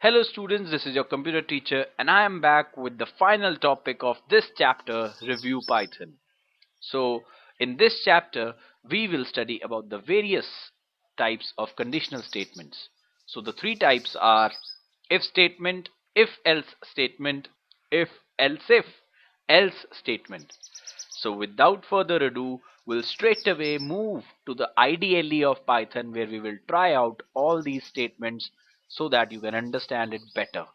Hello students, this is your computer teacher and I am back with the final topic of this chapter, Review Python. So in this chapter we will study about the various types of conditional statements. So the three types are if statement, if else statement, if else if else statement. So without further ado, we'll straight away move to the IDLE of Python where we will try out all these statements so that you can understand it better.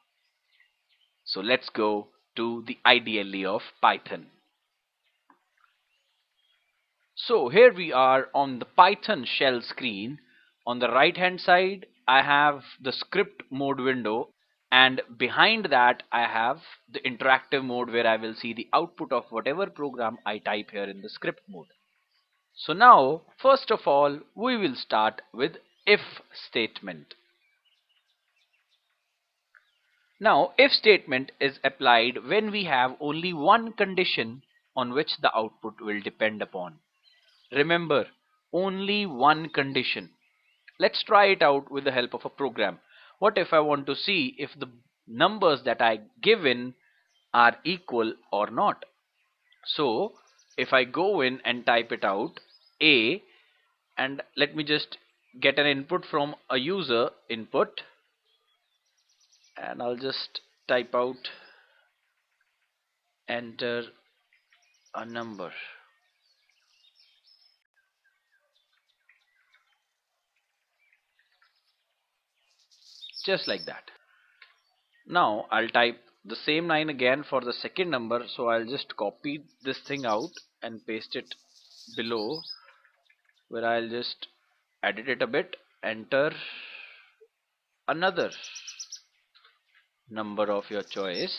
So let's go to the IDLE of Python. So here we are on the Python shell screen. On the right hand side I have the script mode window, and behind that I have the interactive mode where I will see the output of whatever program I type here in the script mode. So now first of all we will start with if statement. Now if statement is applied when we have only one condition on which the output will depend upon. Remember, only one condition. Let's try it out with the help of a program. What if I want to see if the numbers that I given are equal or not? So if I go in and type it out, A, and let me just get an input from a user input, and I'll just type out enter a number. Just like that. Now I'll type the same line again for the second number, so I'll just copy this thing out and paste it below, where I'll just edit it a bit, enter another number of your choice,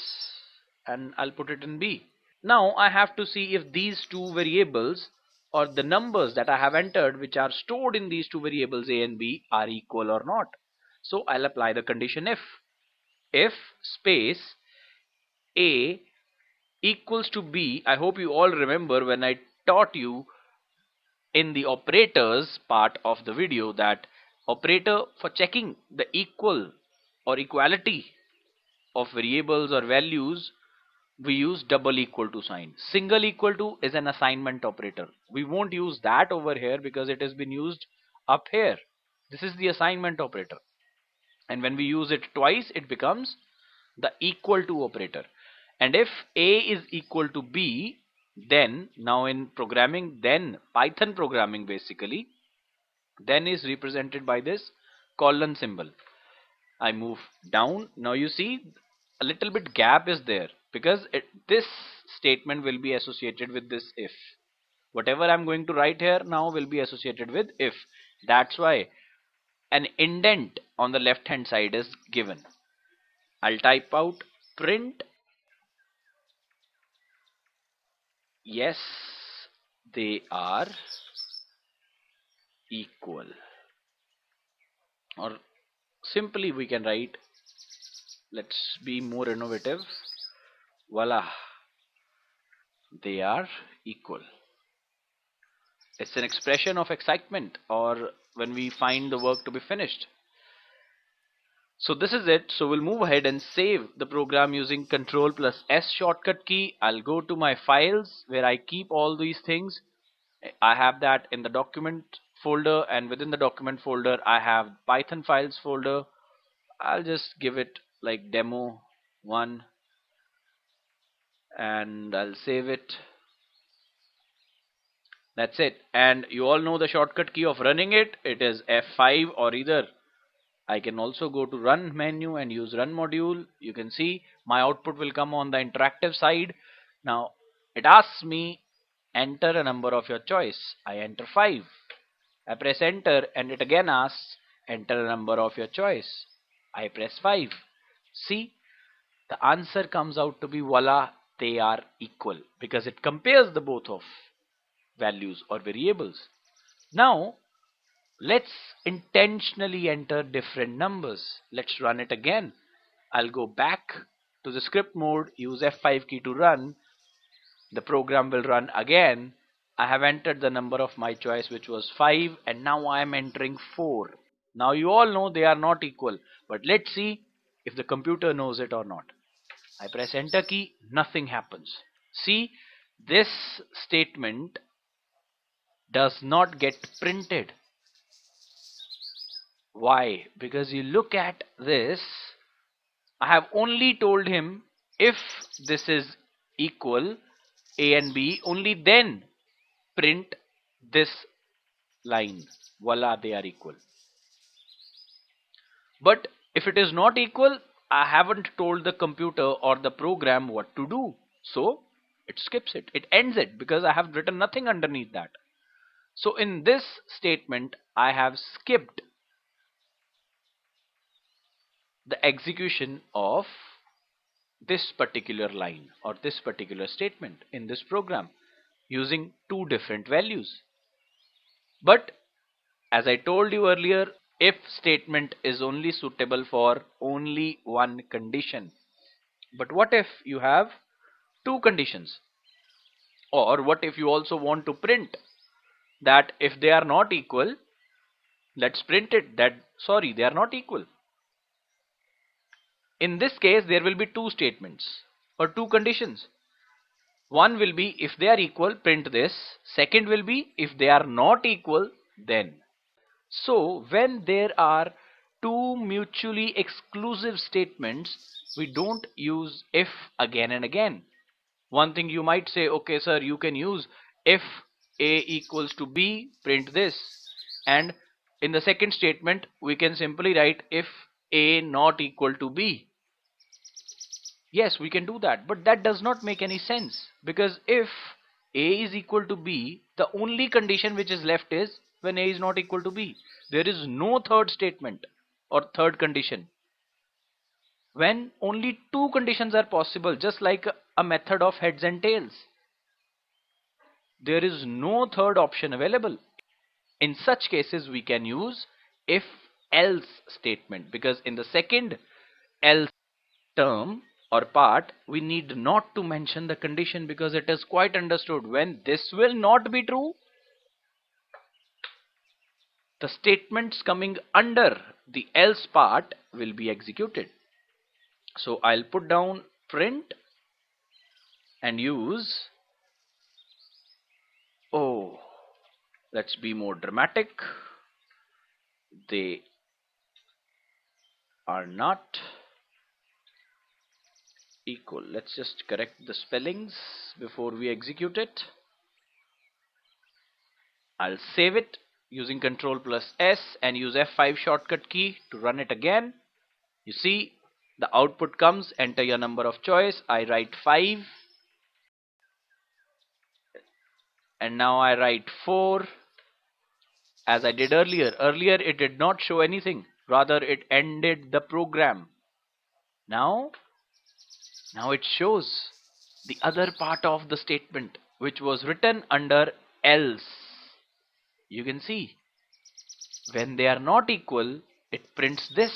and I'll put it in B. Now I have to see if these two variables or the numbers that I have entered which are stored in these two variables A and B are equal or not. So I'll apply the condition if space A equals to B. I hope you all remember when I taught you in the operators part of the video that operator for checking the equal or equality of variables or values, we use double equal to sign. Single equal to is an assignment operator. We won't use that over here because it has been used up here. This is the assignment operator, and when we use it twice it becomes the equal to operator. And if A is equal to B, then now in programming, then Python programming basically, then is represented by this colon symbol. I move down. Now you see a little bit gap is there because this statement will be associated with this if. Whatever I'm going to write here now will be associated with if. That's why an indent on the left hand side is given. I'll type out print yes, they are equal, or simply we can write, let's be more innovative, voila, they are equal. It's an expression of excitement or when we find the work to be finished. So this is it. So we'll move ahead and save the program using Control plus S shortcut key. I'll go to my files where I keep all these things. I have that in the document folder, and within the document folder I have Python files folder. I'll just give it like demo 1 and I'll save it. That's it. And you all know the shortcut key of running it. It is F5, or either I can also go to run menu and use run module. You can see my output will come on the interactive side. Now it asks me enter a number of your choice. I enter 5. I press enter and it again asks enter a number of your choice. I press 5. See, the answer comes out to be voila, they are equal, because it compares the both of values or variables. Now let's intentionally enter different numbers. Let's run it again. I'll go back to the script mode, use F5 key to run. The program will run again. I have entered the number of my choice, which was 5, and now I am entering 4. Now you all know they are not equal, but let's see if the computer knows it or not. I press enter key, nothing happens. See, this statement does not get printed. Why? Because you look at this, I have only told him if this is equal A and B, only then print this line. Voila, they are equal. But if it is not equal, I haven't told the computer or the program what to do. So it skips it. It ends it because I have written nothing underneath that. So in this statement, I have skipped the execution of this particular line or this particular statement in this program using two different values. But as I told you earlier, if statement is only suitable for only one condition. But what if you have two conditions? Or what if you also want to print that if they are not equal, let's print it that sorry, they are not equal. In this case, there will be two statements or two conditions. One will be if they are equal, print this. Second will be if they are not equal, then. So when there are two mutually exclusive statements, we don't use if again and again. One thing you might say, okay sir, you can use if A equals to B, print this. And in the second statement, we can simply write if A not equal to B. Yes, we can do that, but that does not make any sense, because if A is equal to B, the only condition which is left is when A is not equal to B. There is no third statement or third condition. When only two conditions are possible, just like a method of heads and tails, there is no third option available. In such cases, we can use if else statement, because in the second else term or part, we need not to mention the condition, because it is quite understood when this will not be true, the statements coming under the else part will be executed. So I'll put down print and use, oh, let's be more dramatic, they are not equal. Let's just correct the spellings before we execute it. I'll save it using Ctrl plus S and use F5 shortcut key to run it again. You see the output comes, enter your number of choice. I write 5 and now I write 4 as I did earlier. Earlier it did not show anything, rather it ended the program. Now it shows the other part of the statement which was written under else. You can see when they are not equal, it prints this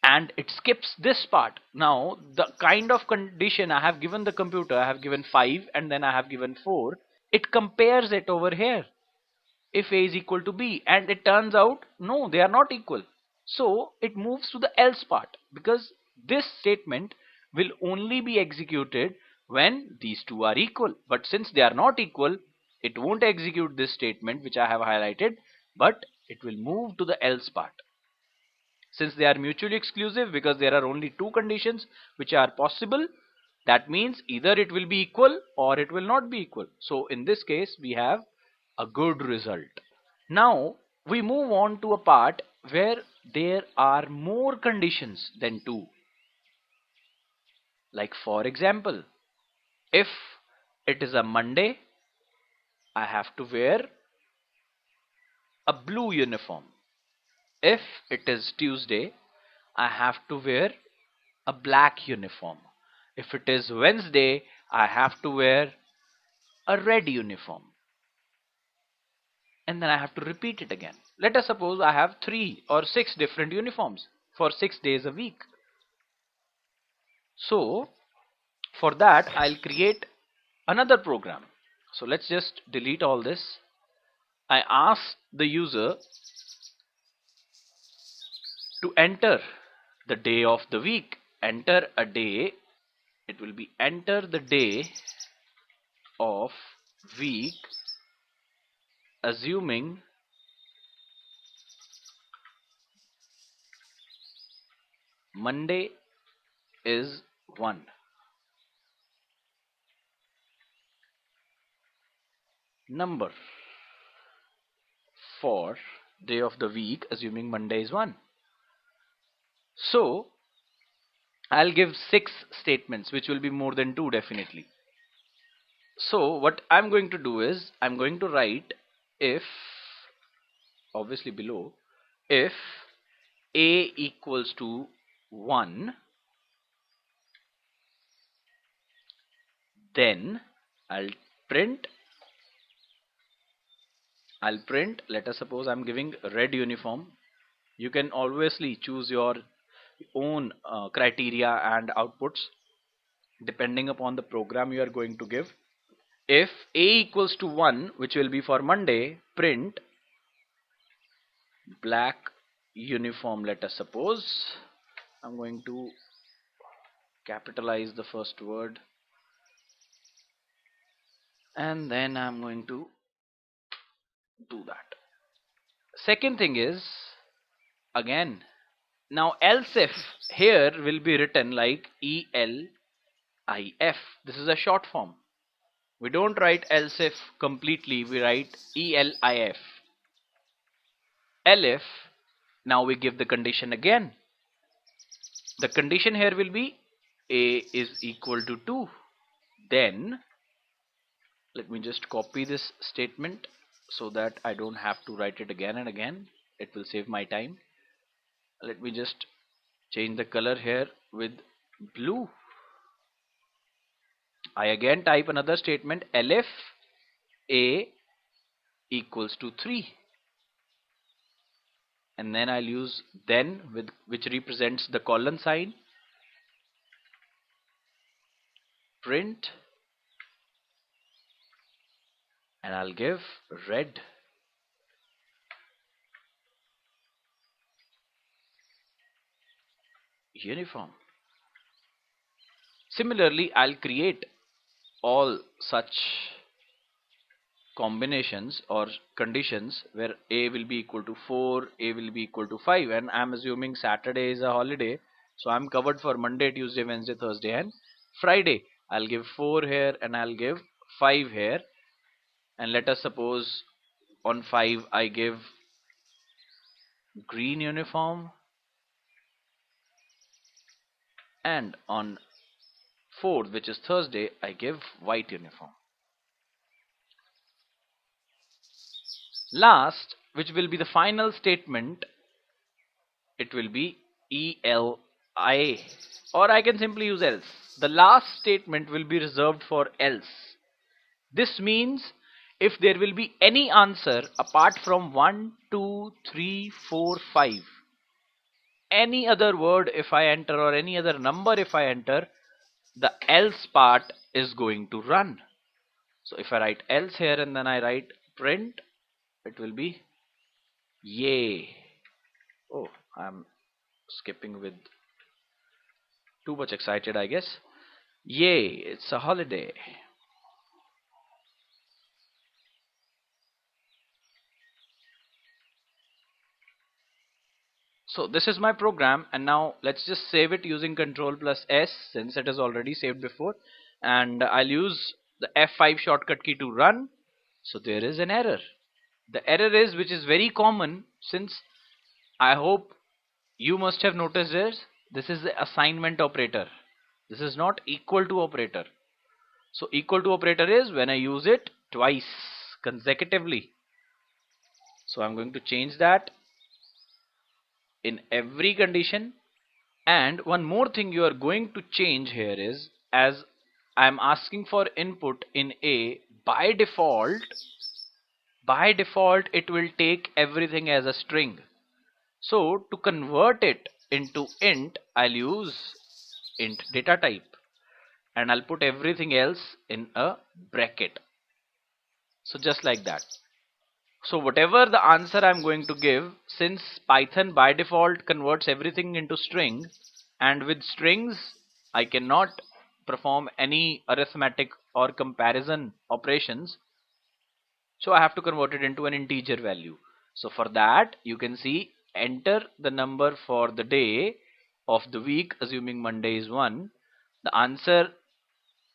and it skips this part. Now the kind of condition I have given the computer, I have given 5 and then I have given 4, it compares it over here if A is equal to B, and it turns out no, they are not equal. So it moves to the else part, because this statement will only be executed when these two are equal. But since they are not equal, it won't execute this statement which I have highlighted, but it will move to the else part. Since they are mutually exclusive, because there are only two conditions which are possible, that means either it will be equal or it will not be equal. So in this case, we have a good result. Now we move on to a part where there are more conditions than two. Like for example, if it is a Monday, I have to wear a blue uniform. If it is Tuesday, I have to wear a black uniform. If it is Wednesday, I have to wear a red uniform. And then I have to repeat it again. Let us suppose I have 3 or 6 different uniforms for 6 days a week. So for that, I'll create another program. So let's just delete all this. I ask the user to enter the day of the week. Enter a day. It will be enter the day of week assuming Monday is 1. Number for day of the week assuming Monday is 1. So I'll give 6 statements, which will be more than 2 definitely. So what I'm going to do is I'm going to write if, obviously below, if a equals to 1, then I'll print, let us suppose I'm giving red uniform. You can obviously choose your own criteria and outputs depending upon the program you are going to give. If a equals to 1, which will be for Monday, print black uniform. Let us suppose I'm going to capitalize the first word, and then I'm going to do that. Second thing is, again, now else if here will be written like ELIF. This is a short form. We don't write else if completely, we write ELIF. Elif, now we give the condition again. The condition here will be a is equal to 2. Then let me just copy this statement so that I don't have to write it again and again. It will save my time. Let me just change the color here with blue. I again type another statement, elif a equals to 3, and then I'll use then, with which represents the colon sign, print, and I'll give red uniform. Similarly, I'll create all such combinations or conditions where a will be equal to 4, a will be equal to 5, and I'm assuming Saturday is a holiday, so I'm covered for Monday, Tuesday, Wednesday, Thursday and Friday. I'll give 4 here and I'll give 5 here, and let us suppose on 5 I give green uniform, and on 4th, which is Thursday, I give white uniform. Last, which will be the final statement, it will be ELI, or I can simply use else. The last statement will be reserved for else. This means if there will be any answer apart from 1, 2, 3, 4, 5, any other word if I enter or any other number if I enter, the else part is going to run. So if I write else here and then I write print, it will be yay. Oh, I'm skipping with too much excited, I guess. Yay, it's a holiday. So this is my program, and now let's just save it using Control plus S since it is already saved before, and I'll use the F5 shortcut key to run. So there is an error. The error is, which is very common, since I hope you must have noticed this is the assignment operator. This is not equal to operator. So equal to operator is when I use it twice consecutively. So I'm going to change that in every condition. And one more thing you are going to change here is, as I'm asking for input in A, by default it will take everything as a string. So to convert it into int, I'll use int data type, and I'll put everything else in a bracket. So just like that. So whatever the answer I'm going to give, since Python by default converts everything into string, and with strings I cannot perform any arithmetic or comparison operations, so I have to convert it into an integer value. So for that, you can see, enter the number for the day of the week, assuming Monday is 1. The answer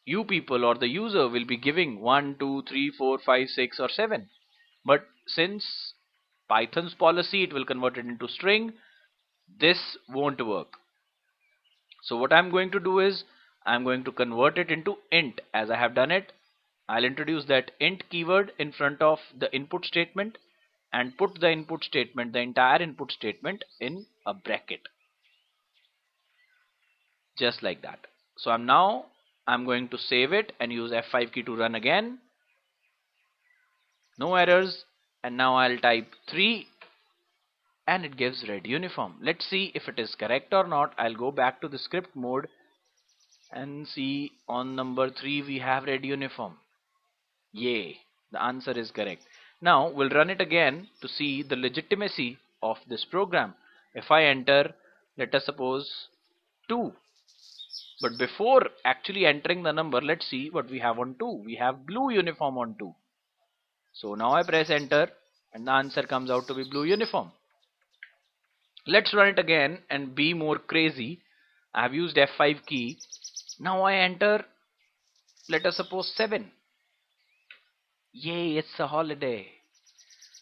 you people or the user will be giving 1, 2, 3, 4, 5, 6 or 7. But since Python's policy, it will convert it into string, this won't work. So what I'm going to do is, I'm going to convert it into int. As I have done it, I'll introduce that int keyword in front of the input statement and put the input statement, the entire input statement, in a bracket, just like that. So I'm going to save it and use F5 key to run again. No errors. And now I'll type 3 and it gives red uniform. Let's see if it is correct or not. I'll go back to the script mode and see, on number 3 we have red uniform. Yay, the answer is correct. Now we'll run it again to see the legitimacy of this program. If I enter, let us suppose 2, but before actually entering the number, let's see what we have on 2. We have blue uniform on 2. So now I press enter and the answer comes out to be blue uniform. Let's run it again and be more crazy. I have used F5 key. Now I enter, let us suppose 7. Yay, it's a holiday.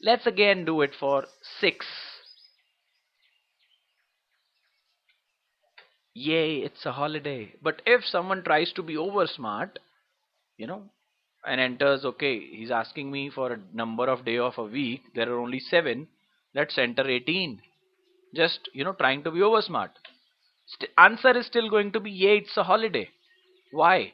Let's again do it for 6. Yay, it's a holiday. But if someone tries to be over smart, you know, and enters, okay, he's asking me for a number of day of a week, there are only 7, let's enter 18. Just, trying to be over smart. Answer is still going to be, yay, it's a holiday. Why?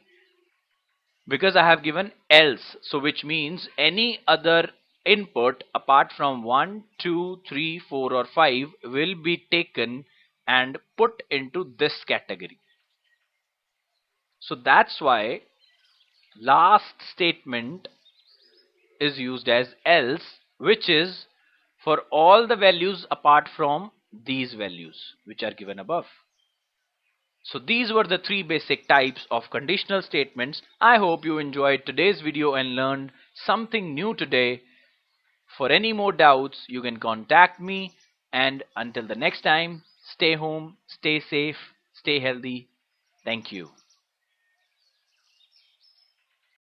Because I have given else, so which means any other input apart from 1, 2, 3, 4 or 5 will be taken and put into this category. So that's why last statement is used as else, which is for all the values apart from these values which are given above. So these were the 3 basic types of conditional statements. I hope you enjoyed today's video and learned something new today. For any more doubts, you can contact me, and until the next time, stay home, stay safe, stay healthy. Thank you.